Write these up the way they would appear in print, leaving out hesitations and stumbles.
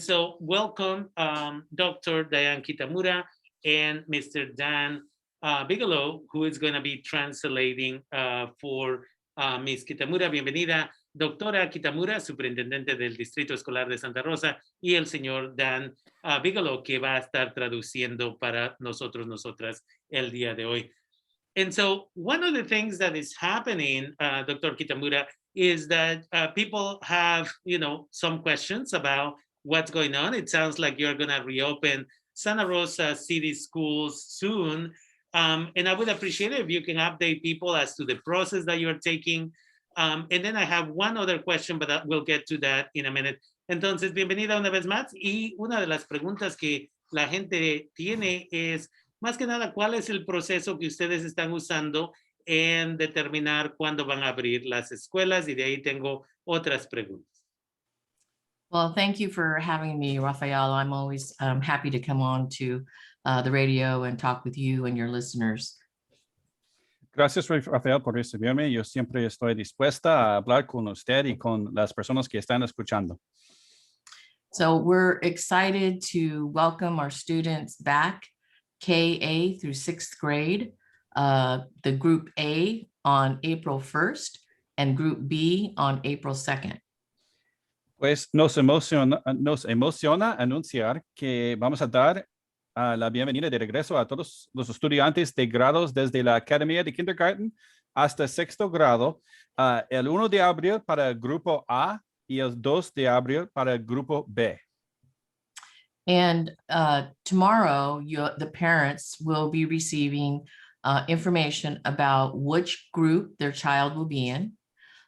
So welcome, Dr. Diane Kitamura and Mr. Dan Bigelow, who is going to be translating for Ms. Kitamura. Bienvenida, doctora Kitamura, superintendente del Distrito Escolar de Santa Rosa, y el señor Dan Bigelow, que va a estar traduciendo para nosotros, nosotras, el día de hoy. And so one of the things that is happening, Dr. Kitamura, is that people have, some questions about what's going on. It sounds like you're going to reopen Santa Rosa City Schools soon. And I would appreciate it if you can update people as to the process that you're taking. And then I have one other question, but we'll get to that in a minute. Entonces, bienvenida una vez más. Y una de las preguntas que la gente tiene es, más que nada, ¿cuál es el proceso que ustedes están usando en determinar cuándo van a abrir las escuelas? Y de ahí tengo otras preguntas. Well, thank you for having me, Rafael. I'm always happy to come on to the radio and talk with you and your listeners. Gracias, Rafael, por recibirme. Yo siempre estoy dispuesta a hablar con usted y con las personas que están escuchando. So we're excited to welcome our students back, KA through 6th grade, the Group A on April 1st and Group B on April 2nd. Pues nos emociona anunciar que vamos a dar la bienvenida de regreso a todos los estudiantes de grados desde la Academia de Kindergarten hasta 6º grado, el 1 de abril para el Grupo A y el 2 de abril para el Grupo B. And tomorrow, the parents will be receiving information about which group their child will be in,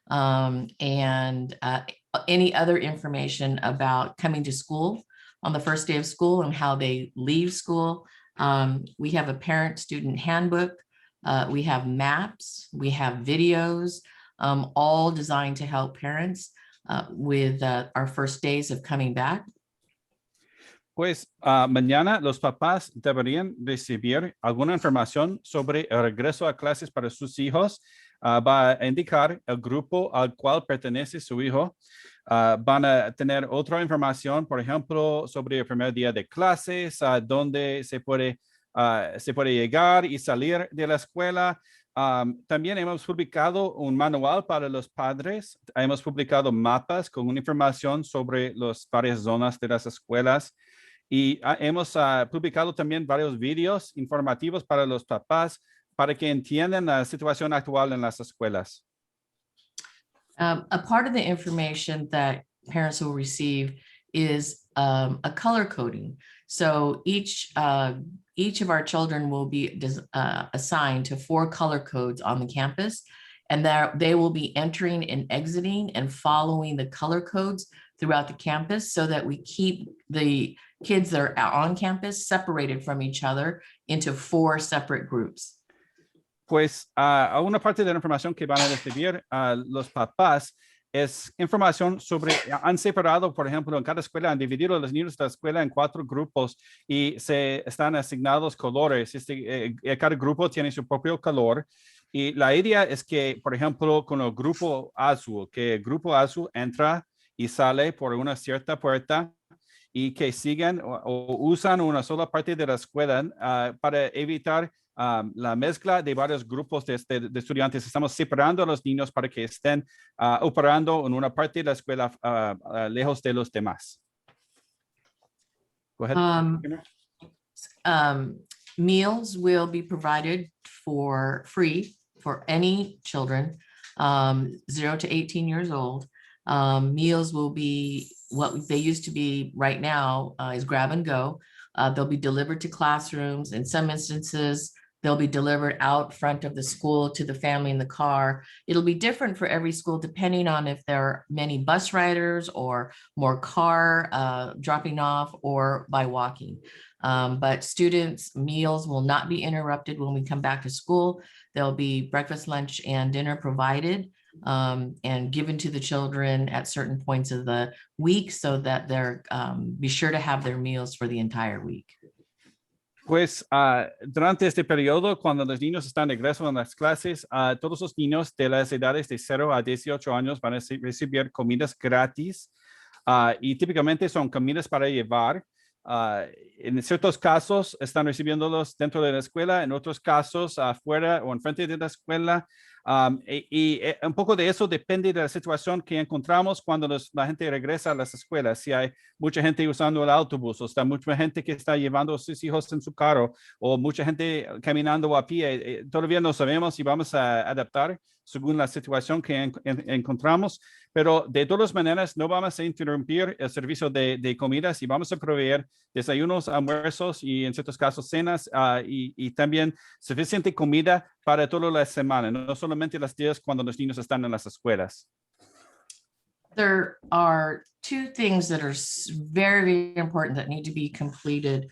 and any other information about coming to school on the first day of school and how they leave school. We have a parent-student handbook. We have maps. We have videos, all designed to help parents with our first days of coming back. Pues mañana los papás deberían recibir alguna información sobre el regreso a clases para sus hijos. Va a indicar el grupo al cual pertenece su hijo. Van a tener otra información, por ejemplo, sobre el primer día de clases, dónde se puede llegar y salir de la escuela. También hemos publicado un manual para los padres. Hemos publicado mapas con una información sobre las varias zonas de las escuelas. Y hemos publicado también varios videos informativos para los papás para que entiendan la situación actual en las escuelas. A part of the information that parents will receive is a color coding. So each of our children will be assigned to 4 color codes on the campus, and they will be entering and exiting and following the color codes throughout the campus so that we keep the kids that are on campus separated from each other into 4 separate groups. Pues una parte de la información que van a recibir los papás es información sobre, han separado, por ejemplo, en cada escuela, han dividido a los niños de la escuela en 4 grupos y se están asignados colores. Cada grupo tiene su propio color. Y la idea es que, por ejemplo, con el grupo azul, que el grupo azul entra y sale por una cierta puerta y que sigan o usan una sola parte de la escuela para evitar la mezcla de varios grupos de estudiantes. Estamos separando a los niños para que estén operando en una parte de la escuela lejos de los demás. Go ahead. Meals will be provided for free for any children 0 to 18 years old. Meals will be what they used to be right now is grab and go. They'll be delivered to classrooms. In some instances, they'll be delivered out front of the school to the family in the car. It'll be different for every school depending on if there are many bus riders or more car dropping off or by walking. But students' meals will not be interrupted when we come back to school. There'll be breakfast, lunch, and dinner provided and given to the children at certain points of the week so that they're be sure to have their meals for the entire week. Pues durante este periodo, cuando los niños están de regreso en las clases, todos los niños de las edades de 0 a 18 años van a recibir comidas gratis y típicamente son comidas para llevar. En ciertos casos están recibiéndolos dentro de la escuela, en otros casos afuera o enfrente de la escuela. Un poco de eso depende de la situación que encontramos cuando la gente regresa a las escuelas. Si hay mucha gente usando el autobús, o está mucha gente que está llevando a sus hijos en su carro, o mucha gente caminando a pie, todavía no sabemos si vamos a adaptar según la situación que encontramos, pero de todas maneras no vamos a interrumpir el servicio de comidas y vamos a proveer desayunos, almuerzos y en ciertos casos cenas y también suficiente comida para toda la semana, no solamente los días cuando los niños están en las escuelas. There are two things that are very, very important that need to be completed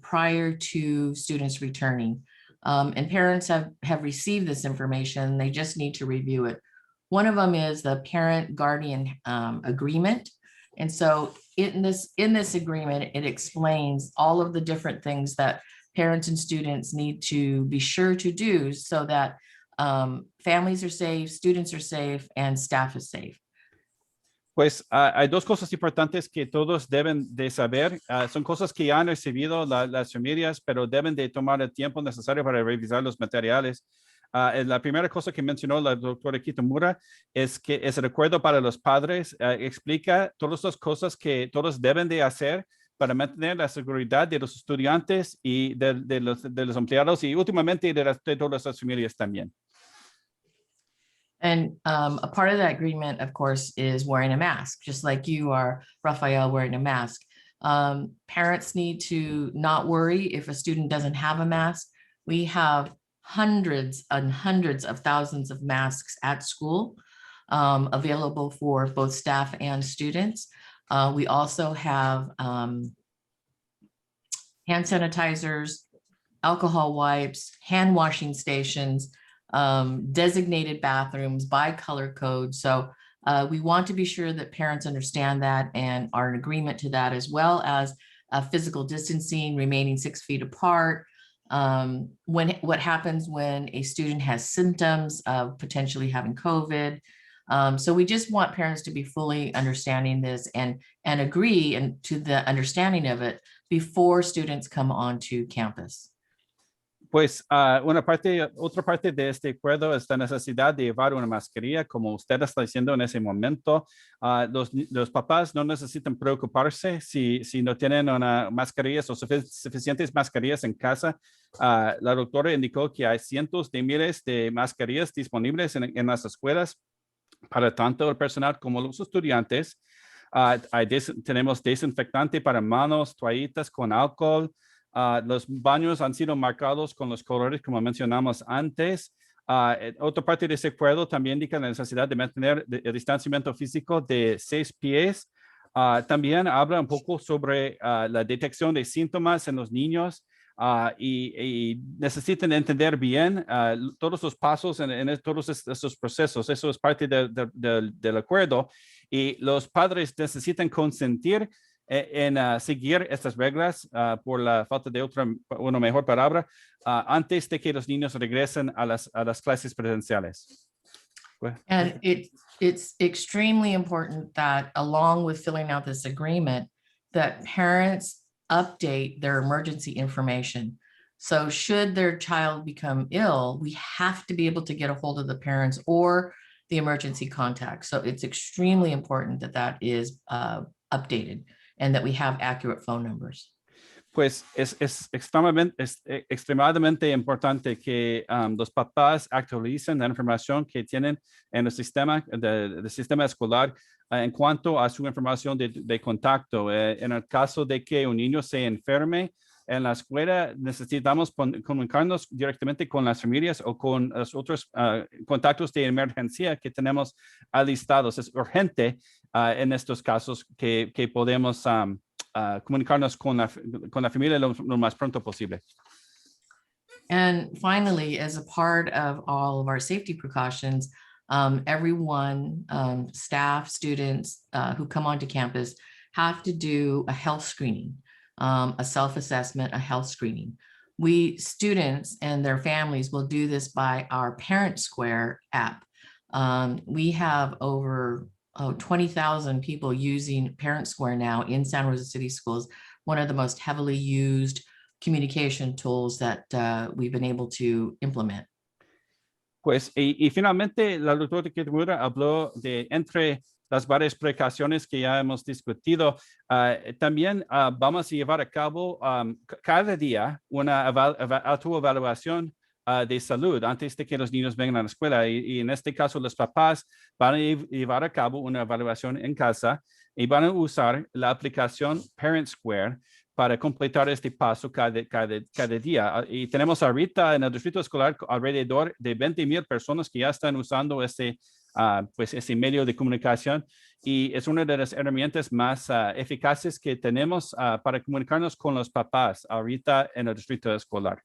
prior to students returning. And parents have received this information. They just need to review it. One of them is the parent-guardian agreement. And so in this agreement, it explains all of the different things that parents and students need to be sure to do so that families are safe, students are safe, and staff is safe. Pues hay dos cosas importantes que todos deben de saber. Son cosas que ya han recibido las familias, pero deben de tomar el tiempo necesario para revisar los materiales. La primera cosa que mencionó la doctora Kitamura es que es el recuerdo para los padres. Explica todas las cosas que todos deben de hacer para mantener la seguridad de los estudiantes y de los empleados y últimamente de todas las familias también. And a part of that agreement, of course, is wearing a mask, just like you are, Rafael, wearing a mask. Parents need to not worry if a student doesn't have a mask. We have hundreds and hundreds of thousands of masks at school available for both staff and students. We also have hand sanitizers, alcohol wipes, hand washing stations, designated bathrooms by color code. So we want to be sure that parents understand that and are in agreement to that, as well as physical distancing, remaining 6 feet apart. What happens when a student has symptoms of potentially having COVID. So we just want parents to be fully understanding this and agree to the understanding of it before students come onto campus. Pues otra parte de este acuerdo es la necesidad de llevar una mascarilla, como usted está diciendo en ese momento. Los papás no necesitan preocuparse si no tienen una mascarilla o suficientes mascarillas en casa. La doctora indicó que hay cientos de miles de mascarillas disponibles en las escuelas para tanto el personal como los estudiantes. Tenemos desinfectante para manos, toallitas con alcohol. Los baños han sido marcados con los colores, como mencionamos antes. Otra parte de ese acuerdo también indica la necesidad de mantener el distanciamiento físico de 6 pies. También habla un poco sobre la detección de síntomas en los niños y necesitan entender bien todos los pasos en todos estos procesos. Eso es parte del acuerdo y los padres necesitan consentir en seguir estas reglas por la falta de una mejor palabra antes de que los niños regresen a las clases presenciales. And it's extremely important that along with filling out this agreement, that parents update their emergency information. So should their child become ill, we have to be able to get a hold of the parents or the emergency contact. So it's extremely important that is updated and that we have accurate phone numbers. Pues es extremadamente importante que los papás actualicen la información que tienen en el sistema, del sistema escolar en cuanto a su información de contacto. En el caso de que un niño se enferme en la escuela, necesitamos comunicarnos directamente con las familias o con los otros contactos de emergencia que tenemos alistados. Es urgente en estos casos que podemos comunicarnos con la familia lo más pronto posible. And finally, as a part of all of our safety precautions, everyone, staff, students who come onto campus have to do a health screening, a self-assessment, a health screening. We students and their families will do this by our Parent Square app. We have over 20,000 people using Parent Square now in Santa Rosa City Schools, one of the most heavily used communication tools that we've been able to implement. Pues, y finalmente, la doctora Kitamura habló de entre las varias precauciones que ya hemos discutido. También vamos a llevar a cabo cada día una autoevaluación de salud antes de que los niños vengan a la escuela. Y en este caso, los papás van a llevar a cabo una evaluación en casa y van a usar la aplicación Parent Square para completar este paso cada día. Y tenemos ahorita en el distrito escolar alrededor de 20,000 personas que ya están usando pues ese medio de comunicación, y es una de las herramientas más eficaces que tenemos para comunicarnos con los papás ahorita en el distrito escolar.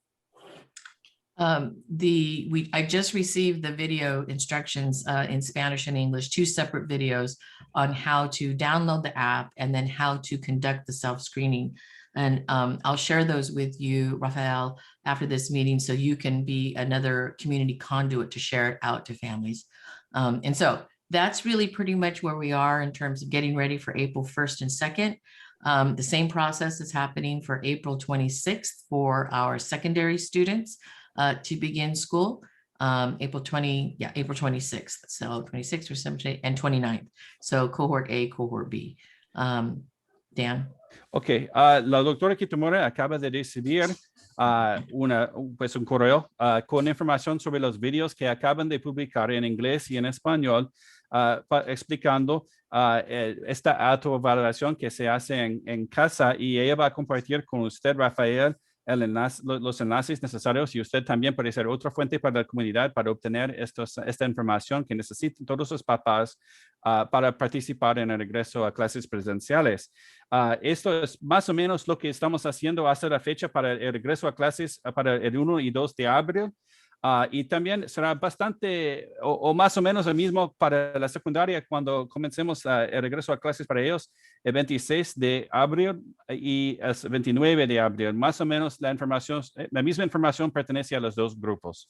I just received the video instructions in Spanish and English, 2 separate videos on how to download the app and then how to conduct the self-screening. And I'll share those with you, Rafael, after this meeting, so you can be another community conduit to share it out to families. And so that's really pretty much where we are in terms of getting ready for April 1st and 2nd. The same process is happening for April 26th for our secondary students to begin school. April 26th. So 26th or 17th and 29th. So cohort A, cohort B. Dan. Ok, la doctora Kitamura acaba de recibir un correo con información sobre los videos que acaban de publicar en inglés y en español, explicando esta autoevaluación que se hace en casa, y ella va a compartir con usted, Rafael, los enlaces necesarios, y usted también puede ser otra fuente para la comunidad para obtener esta información que necesitan todos los papás para participar en el regreso a clases presenciales. Esto es más o menos lo que estamos haciendo hasta la fecha para el regreso a clases para el 1 y 2 de abril. Y también será bastante o más o menos el mismo para la secundaria cuando comencemos el regreso a clases para ellos el 26 de abril y el 29 de abril. Más o menos la misma información pertenece a los dos grupos.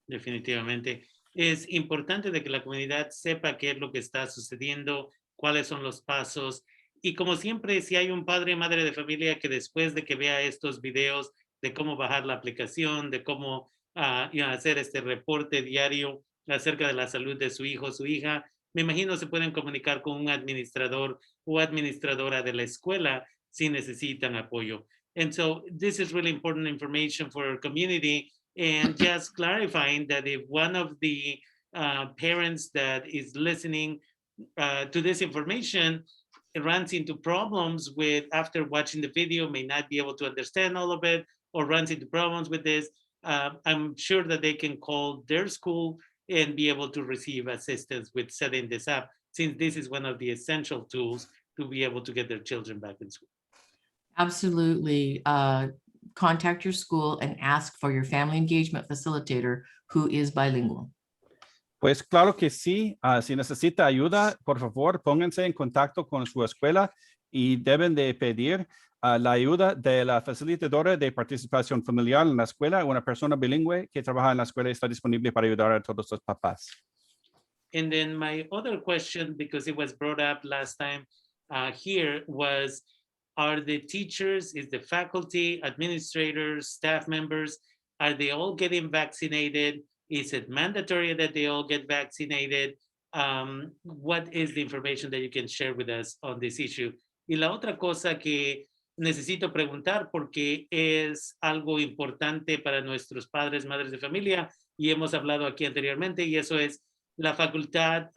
Definitivamente. Es importante de que la comunidad sepa qué es lo que está sucediendo, cuáles son los pasos. Y como siempre, si hay un padre o madre de familia que después de que vea estos videos de cómo bajar la aplicación, de cómo hacer este reporte diario acerca de la salud de su hijo o su hija, me imagino se pueden comunicar con un administrador o administradora de la escuela si necesitan apoyo. And so this is really important information for our community, and just clarifying that if one of the parents that is listening to this information runs into problems with after watching the video, may not be able to understand all of it, or runs into problems with this, I'm sure that they can call their school and be able to receive assistance with setting this up, since this is one of the essential tools to be able to get their children back in school. Absolutely. Contact your school and ask for your family engagement facilitator who is bilingual. Pues claro que sí. Si necesita ayuda, por favor, pónganse en contacto con su escuela y deben de pedir la ayuda de la facilitadora de participación familiar en la escuela. Una persona bilingüe que trabaja en la escuela está disponible para ayudar a todos los papás. And then my other question, because it was brought up last time here, was, are the teachers, is the faculty, administrators, staff members, are they all getting vaccinated? Is it mandatory that they all get vaccinated? What is the information that you can share with us on this issue? Y la otra cosa que necesito preguntar, porque es algo importante para nuestros padres, madres de familia, y hemos hablado aquí anteriormente, y eso es la facultad,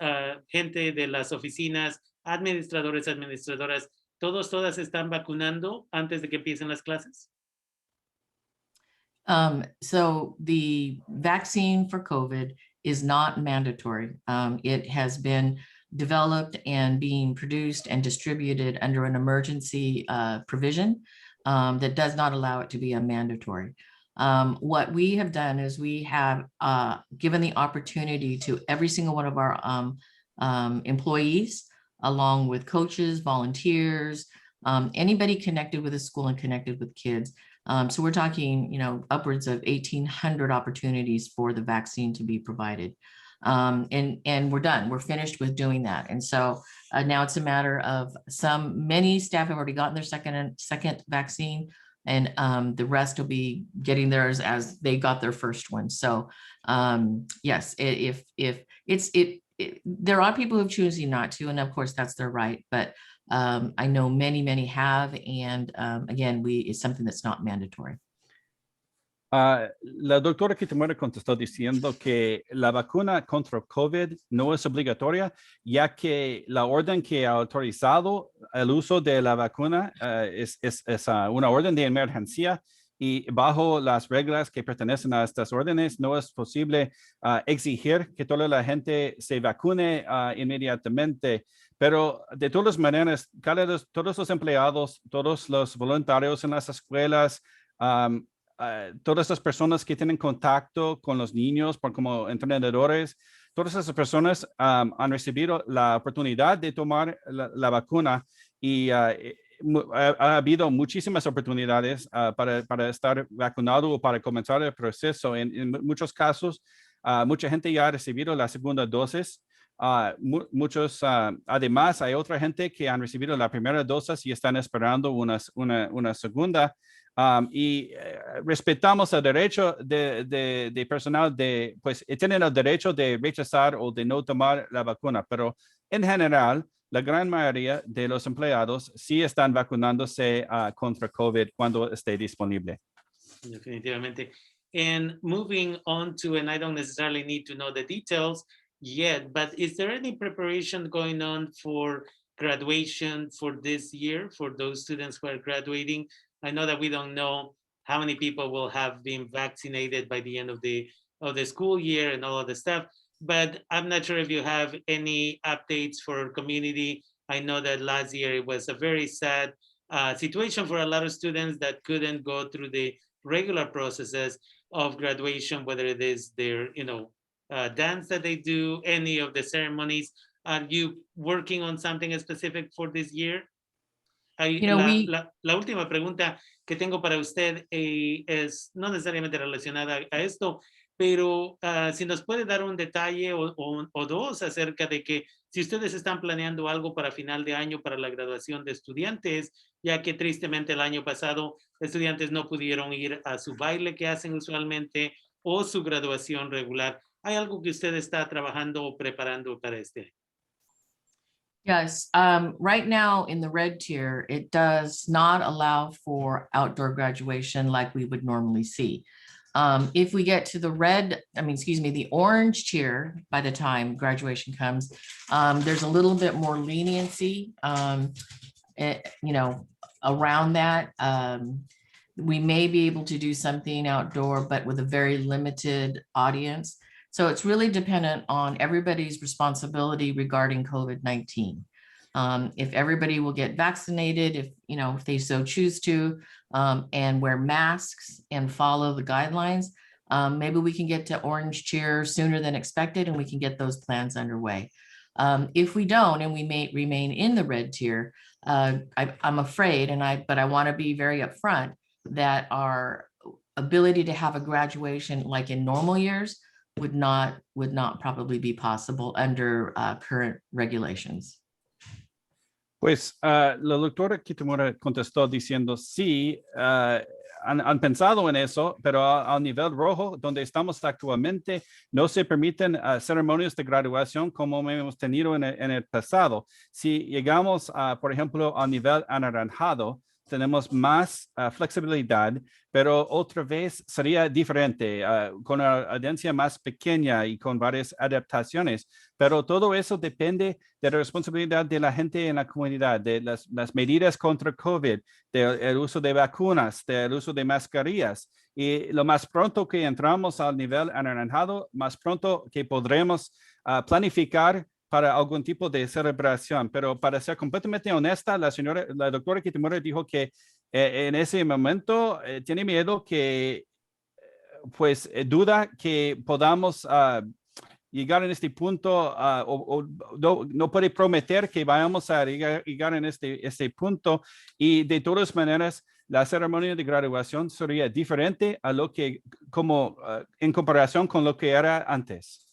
gente de las oficinas, administradores, administradoras, todas están vacunando antes de que empiecen las clases? So the vaccine for COVID is not mandatory. It has been developed and being produced and distributed under an emergency provision that does not allow it to be a mandatory. What we have done is we have given the opportunity to every single one of our employees, along with coaches, volunteers, anybody connected with the school and connected with kids. So we're talking, upwards of 1,800 opportunities for the vaccine to be provided. And we're done. We're finished with doing that. And so now it's a matter of many staff have already gotten their second vaccine, and the rest will be getting theirs as they got their first one. So yes, if there are people who are choosing not to, and of course that's their right, but I know many have, and again, it's something that's not mandatory. La doctora Kitamura contestó diciendo que la vacuna contra COVID no es obligatoria, ya que la orden que ha autorizado el uso de la vacuna es una orden de emergencia, y bajo las reglas que pertenecen a estas órdenes no es posible exigir que toda la gente se vacune inmediatamente. Pero de todas maneras, todos los empleados, todos los voluntarios en las escuelas, todas las personas que tienen contacto con los niños como entrenadores, todas esas personas han recibido la oportunidad de tomar la vacuna, y ha habido muchísimas oportunidades para estar vacunado o para comenzar el proceso. En muchos casos, mucha gente ya ha recibido la segunda dosis. Además, hay otra gente que han recibido la primera dosis y están esperando una segunda. Y respetamos el derecho de personal pues tienen el derecho de rechazar o de no tomar la vacuna, pero en general, la gran mayoría de los empleados sí están vacunándose contra COVID cuando esté disponible. Definitivamente. And moving on to, and I don't necessarily need to know the details yet, but is there any preparation going on for graduation for this year, for those students who are graduating? I know that we don't know how many people will have been vaccinated by the end of the school year and all of the stuff, but I'm not sure if you have any updates for our community. I know that last year it was a very sad situation for a lot of students that couldn't go through the regular processes of graduation, whether it is their, dance that they do, any of the ceremonies. Are you working on something specific for this year? La última pregunta que tengo para usted es no necesariamente relacionada a esto, pero si nos puede dar un detalle o dos acerca de que si ustedes están planeando algo para final de año para la graduación de estudiantes, ya que tristemente el año pasado estudiantes no pudieron ir a su baile que hacen usualmente o su graduación regular. ¿Hay algo que usted está trabajando o preparando para este? Yes, right now in the red tier, it does not allow for outdoor graduation like we would normally see. If we get to the orange tier, by the time graduation comes, there's a little bit more leniency, around that. We may be able to do something outdoor, but with a very limited audience. So it's really dependent on everybody's responsibility regarding COVID-19. If everybody will get vaccinated, if they so choose to, and wear masks and follow the guidelines, maybe we can get to orange tier sooner than expected, and we can get those plans underway. If we don't, and we may remain in the red tier, I'm afraid, but I want to be very upfront that our ability to have a graduation like in normal years would not probably be possible under current regulations. Pues la doctora Kitamura contestó diciendo sí, han pensado en eso, pero al nivel rojo, donde estamos actualmente, no se permiten ceremonias de graduación como hemos tenido en el pasado. Si llegamos, por ejemplo, al nivel anaranjado, tenemos más flexibilidad, pero otra vez sería diferente, con una audiencia más pequeña y con varias adaptaciones. Pero todo eso depende de la responsabilidad de la gente en la comunidad, de las medidas contra COVID, del uso de vacunas, del uso de mascarillas. Y lo más pronto que entramos al nivel anaranjado, más pronto que podremos planificar para algún tipo de celebración. Pero para ser completamente honesta, la doctora Kitamura dijo que en ese momento tiene miedo que, pues, duda que podamos llegar en este punto, o no puede prometer que vayamos a llegar en este punto, y de todas maneras, la ceremonia de graduación sería diferente a lo que, en comparación con lo que era antes.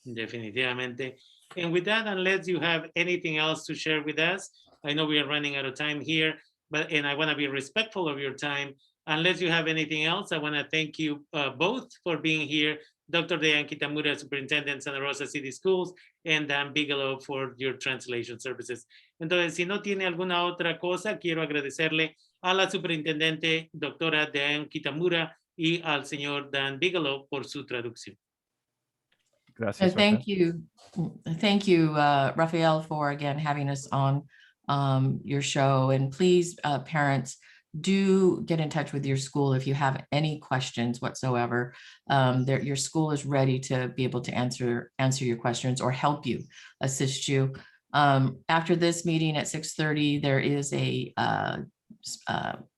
Definitivamente. And with that, unless you have anything else to share with us, I know we are running out of time here, and I want to be respectful of your time. Unless you have anything else, I want to thank you both for being here. Dr. Dayan Kitamura, Superintendent, Santa Rosa City Schools, and Dan Bigelow for your translation services. Entonces, si no tiene alguna otra cosa, quiero agradecerle a la Superintendente, Doctora Dayan Kitamura, y al señor Dan Bigelow por su traducción. Gracias. Thank you. Thank you, Rafael, for again having us on your show. And please, parents, do get in touch with your school if you have any questions whatsoever. Your school is ready to be able to answer your questions or help you, assist you. After this meeting at 6:30, there is a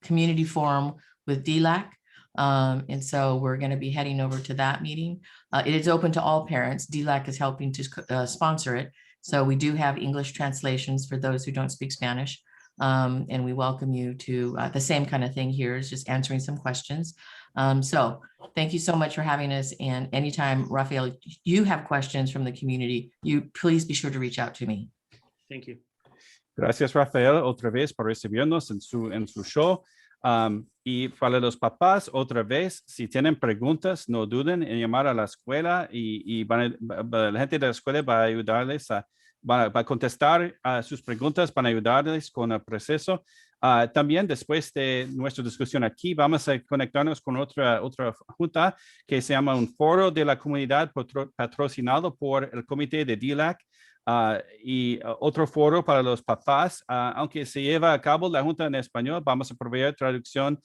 community forum with DLAC. And so we're going to be heading over to that meeting. It is open to all parents. DLAC is helping to sponsor it. So we do have English translations for those who don't speak Spanish. And we welcome you to the same kind of thing here is just answering some questions. So thank you so much for having us. And anytime, Rafael, you have questions from the community, you please be sure to reach out to me. Thank you. Gracias, Rafael, otra vez por recibirnos en su show. Y para los papás, otra vez, si tienen preguntas, no duden en llamar a la escuela y la gente de la escuela va a ayudarles va a contestar a sus preguntas, para ayudarles con el proceso. También después de nuestra discusión aquí, vamos a conectarnos con otra junta que se llama un foro de la comunidad patrocinado por el comité de DLAC. Y otro foro para los papás, aunque se lleva a cabo la junta en español, vamos a proveer traducción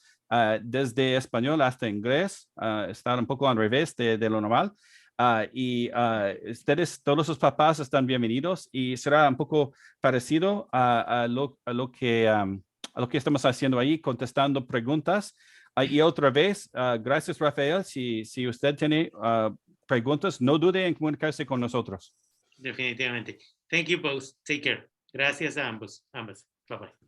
desde español hasta inglés, está un poco al revés de lo normal. Y ustedes, todos los papás están bienvenidos y será un poco parecido a lo que estamos haciendo ahí, contestando preguntas. Y otra vez, gracias, Rafael. Si usted tiene preguntas, no dude en comunicarse con nosotros. Definitivamente. Thank you both. Take care. Gracias a ambas. Bye-bye.